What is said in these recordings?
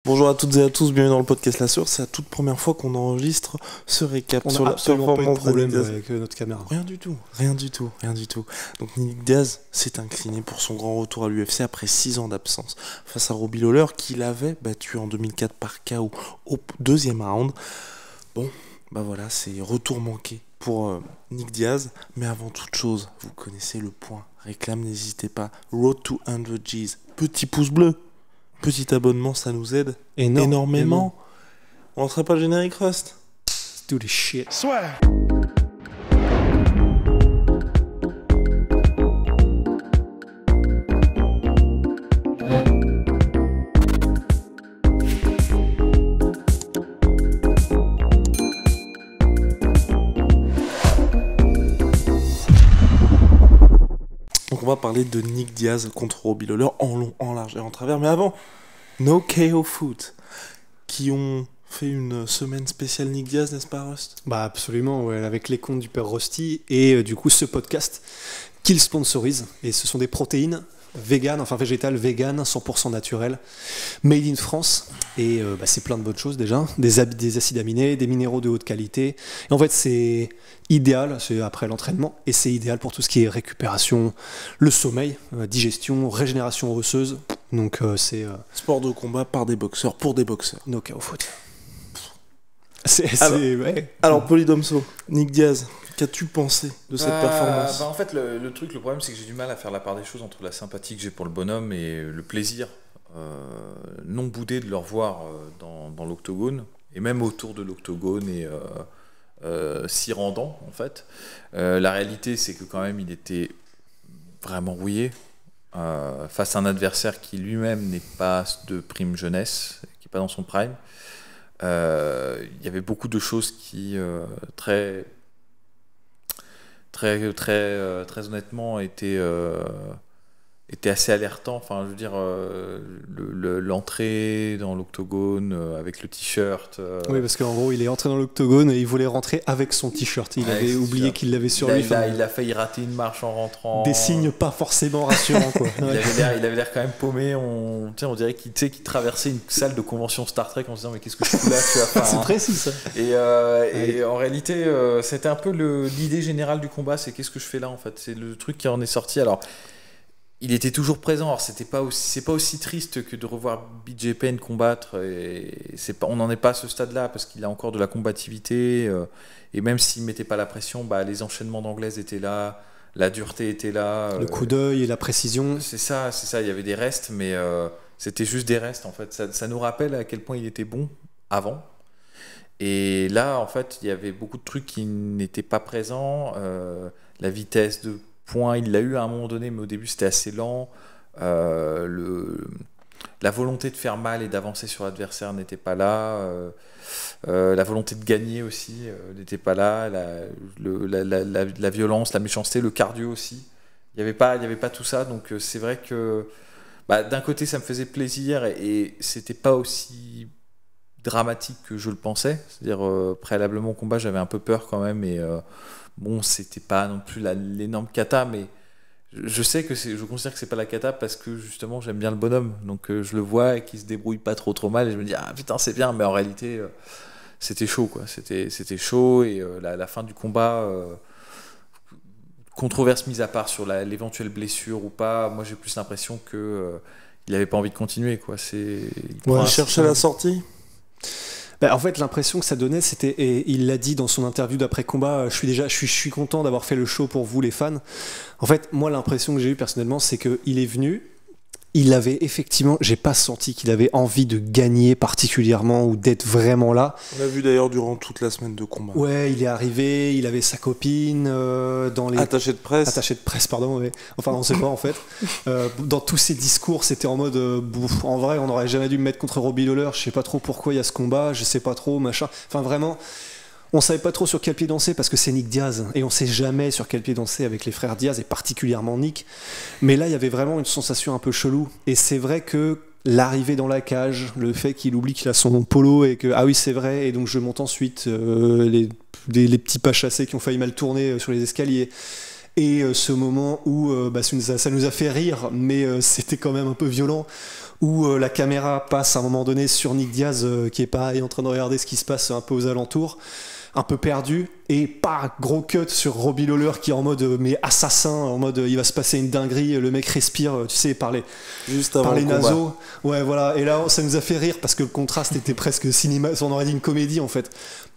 Bonjour à toutes et à tous, bienvenue dans le podcast La Source. C'est la toute première fois qu'on enregistre ce récap on sur a la absolument pas eu de performance de Nick problème Diaz. avec notre caméra. Rien du tout. Donc Nick Diaz s'est incliné pour son grand retour à l'UFC après 6 ans d'absence face à Robbie Lawler qui l'avait battu en 2004 par KO au deuxième round. Bon, bah voilà, c'est retour manqué pour Nick Diaz. Mais avant toute chose, vous connaissez le point. Réclame, n'hésitez pas. Road to 100 G's. Petit pouce bleu. Petit abonnement, ça nous aide énormément. On lancerait pas le générique Rust? Let's do this shit. Swear. Donc on va parler de Nick Diaz contre Robbie Lawler en long, en large et en travers. Mais avant, No KO Foot, qui ont fait une semaine spéciale Nick Diaz, n'est-ce pas Rust? Bah absolument, ouais, avec les comptes du père Rusty et du coup ce podcast qu'il sponsorise. Et ce sont des protéines vegan, enfin végétales, vegan, 100% naturelles, made in France. Et c'est plein de bonnes choses déjà, des acides aminés, des minéraux de haute qualité. Et en fait c'est idéal, c'est après l'entraînement, et c'est idéal pour tout ce qui est récupération, le sommeil, digestion, régénération osseuse. Donc c'est Sport de combat par des boxeurs, pour des boxeurs. No KO Foot. Alors Polydomso, Nick Diaz, qu'as-tu pensé de cette performance? En fait, le problème, c'est que j'ai du mal à faire la part des choses entre la sympathie que j'ai pour le bonhomme et le plaisir non boudé de le revoir dans l'octogone, et même autour de l'octogone, et s'y rendant, en fait. La réalité, c'est que quand même, il était vraiment rouillé face à un adversaire qui lui-même n'est pas de prime jeunesse, qui n'est pas dans son prime. Il y avait beaucoup de choses qui très honnêtement étaient assez alertants. Enfin, je veux dire, l'entrée dans l'octogone avec le t-shirt. Oui, parce qu'en gros, il est entré dans l'octogone et il voulait rentrer avec son t-shirt. Il avait oublié qu'il l'avait sur lui. Il a failli rater une marche en rentrant. Des signes pas forcément rassurants, quoi. Il avait l'air quand même paumé. On dirait qu'il traversait une salle de convention Star Trek en se disant mais qu'est-ce que je fous là, tu vois. C'est précis, ça. Et en réalité, c'était un peu l'idée générale du combat. C'est qu'est-ce que je fais là, en fait. C'est le truc qui en est sorti. Alors, il était toujours présent. Alors, c'est pas aussi triste que de revoir BJ Penn combattre. Et on n'en est pas à ce stade-là parce qu'il a encore de la combativité. Et même s'il mettait pas la pression, les enchaînements d'anglaises étaient là, la dureté était là. Le coup d'œil et la précision. C'est ça. Il y avait des restes, mais c'était juste des restes, en fait. Ça nous rappelle à quel point il était bon avant. Et là, en fait, il y avait beaucoup de trucs qui n'étaient pas présents. La vitesse de point, il l'a eu à un moment donné, mais au début, c'était assez lent. La volonté de faire mal et d'avancer sur l'adversaire n'était pas là. La volonté de gagner aussi n'était pas là. La violence, la méchanceté, le cardio aussi. Il n'y avait pas tout ça. Donc, c'est vrai que d'un côté, ça me faisait plaisir et c'était pas aussi dramatique que je le pensais. C'est-à-dire, préalablement au combat, j'avais un peu peur quand même. Et bon, c'était pas non plus l'énorme cata, mais je sais que je considère que c'est pas la cata parce que justement, j'aime bien le bonhomme. Donc, je le vois et qu'il se débrouille pas trop mal. Et je me dis, ah putain, c'est bien. Mais en réalité, c'était chaud, quoi. C'était chaud. Et la fin du combat, controverse mise à part sur l'éventuelle blessure ou pas, moi j'ai plus l'impression que il avait pas envie de continuer, quoi. Il cherchait la sortie. En fait, l'impression que ça donnait, c'était, et il l'a dit dans son interview d'après-combat, je suis content d'avoir fait le show pour vous, les fans. En fait, moi, l'impression que j'ai eue personnellement, c'est qu'il est venu, il avait effectivement, j'ai pas senti qu'il avait envie de gagner particulièrement ou d'être vraiment là. On l'a vu d'ailleurs durant toute la semaine de combat. Ouais, il est arrivé, il avait sa copine dans les... Attaché de presse, pardon, ouais. Enfin, on sait pas en fait. Dans tous ses discours, c'était en mode en vrai, on n'aurait jamais dû me mettre contre Robbie Lawler, je sais pas trop pourquoi il y a ce combat, je sais pas trop, machin. Enfin, vraiment... On savait pas trop sur quel pied danser parce que c'est Nick Diaz et on sait jamais sur quel pied danser avec les frères Diaz et particulièrement Nick. Mais là, il y avait vraiment une sensation un peu chelou et c'est vrai que l'arrivée dans la cage, le fait qu'il oublie qu'il a son polo et que ah oui c'est vrai et donc je monte ensuite les petits pas chassés qui ont failli mal tourner sur les escaliers et ce moment où ça nous a fait rire mais c'était quand même un peu violent où la caméra passe à un moment donné sur Nick Diaz qui est pareil en train de regarder ce qui se passe un peu aux alentours, un peu perdu, et pas gros cut sur Robbie Lawler qui est en mode mais assassin, en mode il va se passer une dinguerie, le mec respire, tu sais, par les naseaux. Ouais, voilà. Et là, ça nous a fait rire parce que le contraste était presque cinéma, on aurait dit une comédie en fait.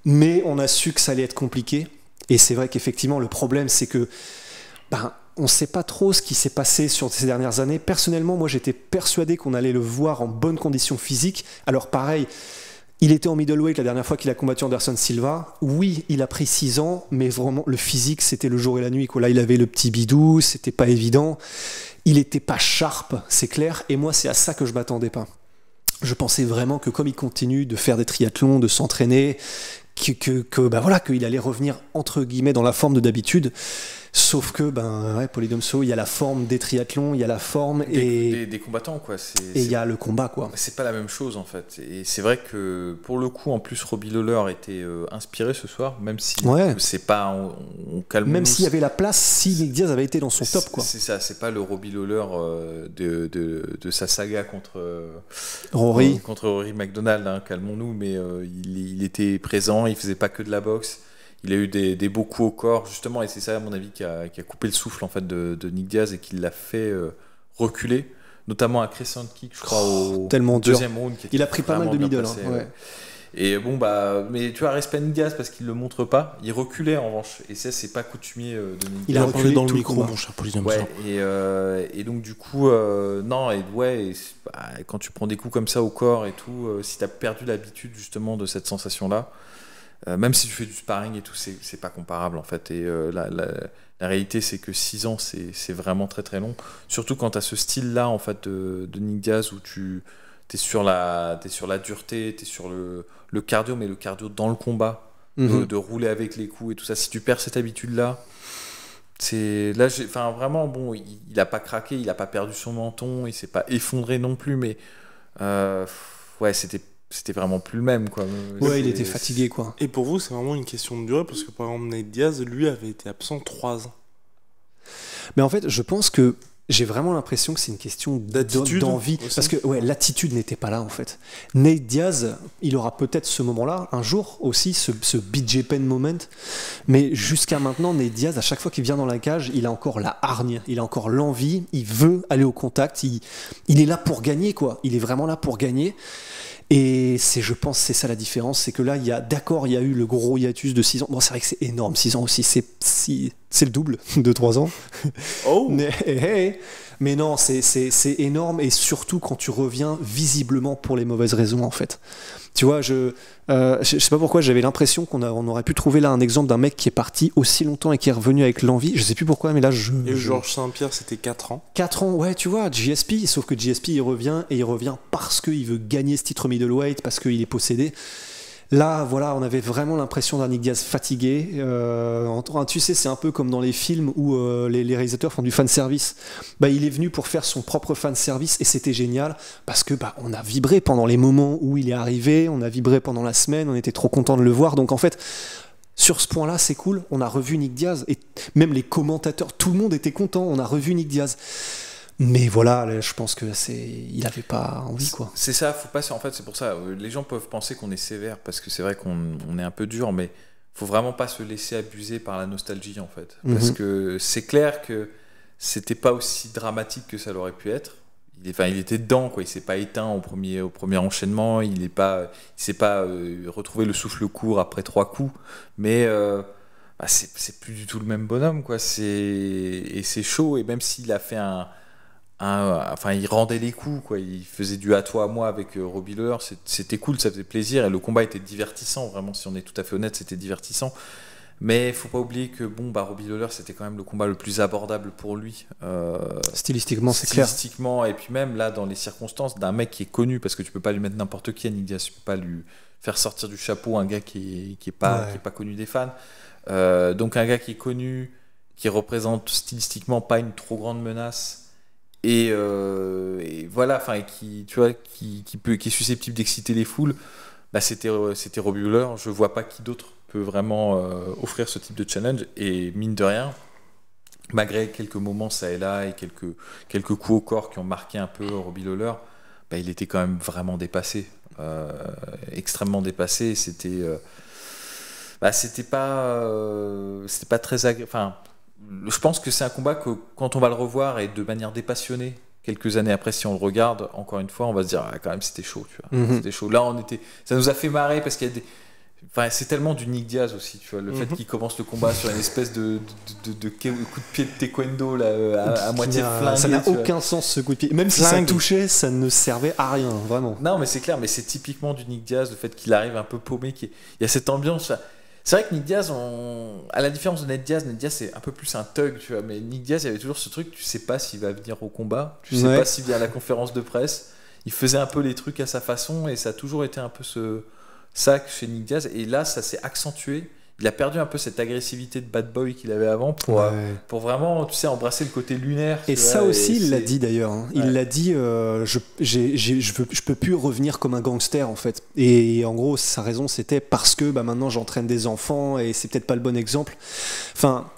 Mais on a su que ça allait être compliqué. Et c'est vrai qu'effectivement, le problème, c'est que on ne sait pas trop ce qui s'est passé sur ces dernières années. Personnellement, moi, j'étais persuadé qu'on allait le voir en bonne condition physique. Alors pareil, il était en middleweight la dernière fois qu'il a combattu Anderson Silva. Oui, il a pris 6 ans, mais vraiment, le physique, c'était le jour et la nuit, quoi. Là, il avait le petit bidou, c'était pas évident. Il était pas sharp, c'est clair. Et moi, c'est à ça que je m'attendais pas. Je pensais vraiment que comme il continue de faire des triathlons, de s'entraîner, qu'il allait revenir entre guillemets dans la forme de d'habitude. Sauf que, Polydomso, il y a la forme des triathlons, il y a la forme des combattants, quoi. Et il y a le combat, quoi. C'est pas la même chose, en fait. Et c'est vrai que, pour le coup, en plus, Robbie Lawler était inspiré ce soir, même si c'est pas... On calme. Même s'il y avait la place, si Nick Diaz avait été dans son top, quoi. C'est ça, c'est pas le Robbie Lawler de sa saga contre Rory McDonald, hein, calmons-nous, mais il était présent, il faisait pas que de la boxe. Il a eu des beaux coups au corps, justement, et c'est ça, à mon avis, qui a coupé le souffle en fait, de Nick Diaz et qui l'a fait reculer, notamment un crescent kick, je crois, au deuxième round. Il a pris pas mal de middle. Passé, ouais. Et bon, mais tu vois, respect Nick Diaz parce qu'il le montre pas. Il reculait en revanche, et ça, c'est pas coutumier de Nick Diaz. Il a reculé dans le micro, mon cher Polydomso. Ouais, et donc, du coup, quand tu prends des coups comme ça au corps et tout, si tu as perdu l'habitude justement de cette sensation-là, même si tu fais du sparring et tout, c'est pas comparable en fait. Et la réalité, c'est que 6 ans, c'est vraiment très très long. Surtout quand tu as ce style-là en fait de Nick Diaz où tu es sur la dureté, tu es sur le cardio, mais le cardio dans le combat, de rouler avec les coups et tout ça. Si tu perds cette habitude-là, vraiment, bon, il a pas craqué, il a pas perdu son menton, il s'est pas effondré non plus, mais c'était vraiment plus le même, quoi. Ouais, il était fatigué, quoi. Et pour vous, c'est vraiment une question de durée, parce que par exemple, Nate Diaz, lui, avait été absent 3 ans. Mais en fait, je pense que j'ai vraiment l'impression que c'est une question d'envie. aussi. Parce que l'attitude n'était pas là, en fait. Nate Diaz, il aura peut-être ce moment-là, un jour aussi, ce BJ Penn moment. Mais jusqu'à maintenant, Nate Diaz, à chaque fois qu'il vient dans la cage, il a encore la hargne, il a encore l'envie, il veut aller au contact, il est là pour gagner, quoi. Il est vraiment là pour gagner. Et je pense c'est ça la différence, c'est que là, il y a eu le gros hiatus de 6 ans. Bon, c'est vrai que c'est énorme, 6 ans aussi, c'est le double de 3 ans. Oh. Mais non, c'est énorme, et surtout quand tu reviens visiblement pour les mauvaises raisons, en fait. Tu vois, je sais pas pourquoi, j'avais l'impression qu'on aurait pu trouver là un exemple d'un mec qui est parti aussi longtemps et qui est revenu avec l'envie. Je sais plus pourquoi, mais là, Et Georges Saint-Pierre, c'était 4 ans. 4 ans, ouais, tu vois, GSP, sauf que GSP, il revient parce qu'il veut gagner ce titre middleweight, parce qu'il est possédé. Là, voilà, on avait vraiment l'impression d'un Nick Diaz fatigué. Tu sais, c'est un peu comme dans les films où les réalisateurs font du fanservice. Il est venu pour faire son propre fanservice et c'était génial parce que on a vibré pendant les moments où il est arrivé, on a vibré pendant la semaine, on était trop content de le voir. Donc en fait, sur ce point-là, c'est cool. On a revu Nick Diaz et même les commentateurs, tout le monde était content. On a revu Nick Diaz. Mais voilà, là, je pense que il avait pas envie, quoi. C'est ça, faut pas. En fait, c'est pour ça. Les gens peuvent penser qu'on est sévère parce que c'est vrai qu'on est un peu dur, mais faut vraiment pas se laisser abuser par la nostalgie, en fait, parce que c'est clair que c'était pas aussi dramatique que ça l'aurait pu être. Il était dedans, quoi. Il s'est pas éteint au premier enchaînement. Il s'est pas retrouvé le souffle court après 3 coups, mais c'est plus du tout le même bonhomme, quoi. Et c'est chaud. Et même s'il a fait il rendait les coups, quoi. Il faisait du à toi à moi avec Robbie Lawler, c'était cool, ça faisait plaisir et le combat était divertissant, vraiment, si on est tout à fait honnête, c'était divertissant. Mais faut pas oublier que Robbie Lawler, c'était quand même le combat le plus abordable pour lui. Stylistiquement, c'est clair. Stylistiquement, et puis même là, dans les circonstances d'un mec qui est connu, parce que tu peux pas lui mettre n'importe qui à Nick Diaz, tu peux pas lui faire sortir du chapeau un gars qui est pas connu des fans. Donc un gars qui est connu, qui représente stylistiquement pas une trop grande menace. Et voilà, qui est susceptible d'exciter les foules, c'était Robbie Lawler. Je vois pas qui d'autre peut vraiment offrir ce type de challenge. Et mine de rien, malgré quelques moments ça et là et quelques coups au corps qui ont marqué un peu Robbie Lawler, il était quand même vraiment dépassé, extrêmement dépassé. C'était pas très agréable. Enfin, je pense que c'est un combat que quand on va le revoir et de manière dépassionnée, quelques années après, si on le regarde, encore une fois, on va se dire quand même c'était chaud, tu vois. C'était chaud. Là, ça nous a fait marrer parce qu'il y a des. Enfin, c'est tellement du Nick Diaz aussi, tu vois, le fait qu'il commence le combat sur une espèce de coup de pied de taekwondo là, à moitié flingué. Ça n'a aucun sens ce coup de pied. Même si ça touchait, ça ne servait à rien, vraiment. Non, mais c'est clair, mais c'est typiquement du Nick Diaz, le fait qu'il arrive un peu paumé, il y a cette ambiance. Là. C'est vrai que Nick Diaz, à la différence de Ned Diaz c'est un peu plus un thug, tu vois, mais Nick Diaz, il y avait toujours ce truc, tu sais pas s'il va venir au combat, tu sais pas s'il vient à la conférence de presse. Il faisait un peu les trucs à sa façon et ça a toujours été un peu ça chez Nick Diaz, et là ça s'est accentué. Il a perdu un peu cette agressivité de bad boy qu'il avait avant pour vraiment, tu sais, embrasser le côté lunaire. Et ça aussi, il l'a dit d'ailleurs. Hein. Il l'a dit, je peux plus revenir comme un gangster en fait. Et en gros, sa raison c'était parce que maintenant j'entraîne des enfants et c'est peut-être pas le bon exemple. Enfin,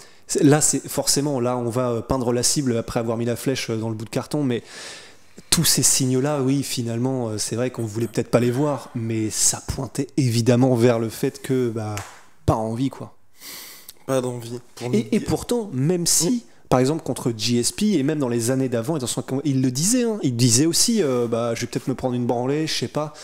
là c'est forcément, là on va peindre la cible après avoir mis la flèche dans le bout de carton, mais tous ces signaux-là, oui, finalement, c'est vrai qu'on voulait peut-être pas les voir, mais ça pointait évidemment vers le fait que, pas envie, quoi. Pas d'envie. Et pourtant, même si, par exemple, contre GSP, et même dans les années d'avant, il le disait, hein, il disait aussi, je vais peut-être me prendre une branlée, je sais pas.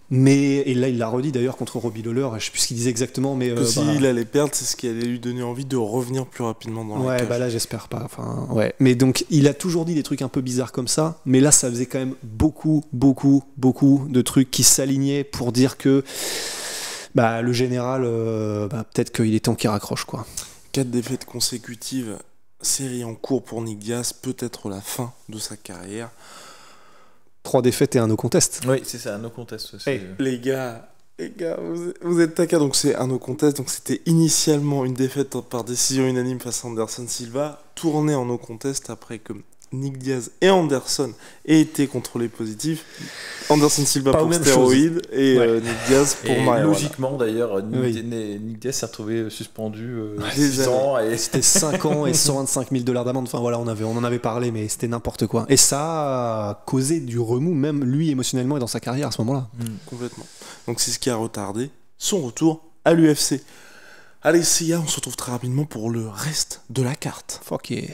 Mais, et là, il l'a redit d'ailleurs contre Robbie Lawler, je sais plus ce qu'il disait exactement, mais. Que s'il allait perdre, c'est ce qui allait lui donner envie de revenir plus rapidement dans la cage. Ouais, là, j'espère pas. Enfin, ouais. Mais donc, il a toujours dit des trucs un peu bizarres comme ça, mais là, ça faisait quand même beaucoup de trucs qui s'alignaient pour dire que le général, peut-être qu'il est temps qu'il raccroche, quoi. 4 défaites consécutives, série en cours pour Nick Diaz, peut-être la fin de sa carrière. 3 défaites et un no contest. Oui, c'est ça, un no contest. Hey, les gars, vous êtes taquins, donc c'est un no contest. Donc c'était initialement une défaite par décision unanime face à Anderson Silva, tournée en no contest après que Nick Diaz et Anderson aient été contrôlés positifs. Anderson Silva pour stéroïdes et Nick Diaz pour marijuana. Logiquement d'ailleurs, Nick Diaz s'est retrouvé suspendu 6 ans. Et... C'était 5 ans et $125 000 d'amende. Enfin voilà, on en avait parlé, mais c'était n'importe quoi. Et ça a causé du remous, même lui émotionnellement et dans sa carrière à ce moment-là. Complètement. Donc c'est ce qui a retardé son retour à l'UFC. Allez, c'est on se retrouve très rapidement pour le reste de la carte. Fuck yeah.